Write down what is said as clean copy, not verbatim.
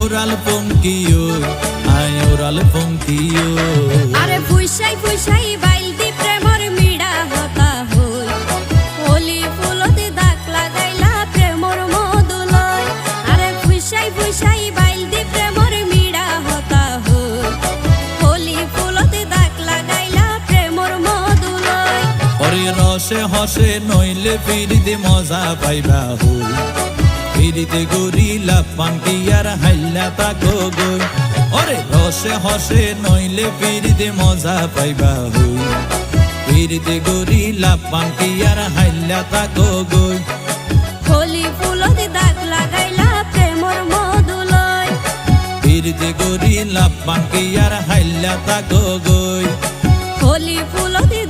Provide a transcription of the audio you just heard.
oral পঙ্কিও আয় oral পঙ্কিও আরে ফুইসাই ফুইসাই বাইলতি প্রেমর মিড়া হতা হই হোলি ফুলতে দাগ লাগাইলা প্রেমর মধুলয় আরে ফুইসাই ফুইসাই বাইলতি প্রেমর মিড়া হতা হই হোলি ফুলতে দাগ লাগাইলা প্রেমর মধুলয় ওরে রসে হসে নইলে পিরিতে মজা পাইবা হই পিরিতে গরিলা পাঙ্কিয়ার হাইলা তাকো গই ওরে রসে হসে নইলে পিরিতে মজা পাইবা হই পিরিতে গরিলা পাঙ্কিয়ার হাইলা তাকো গই হোলি ফুলতে দাগ লাগাইলা প্রেমর মধুলয় পিরিতে গরিলা পাঙ্কিয়ার হাইলা তাকো গই হোলি ফুলতে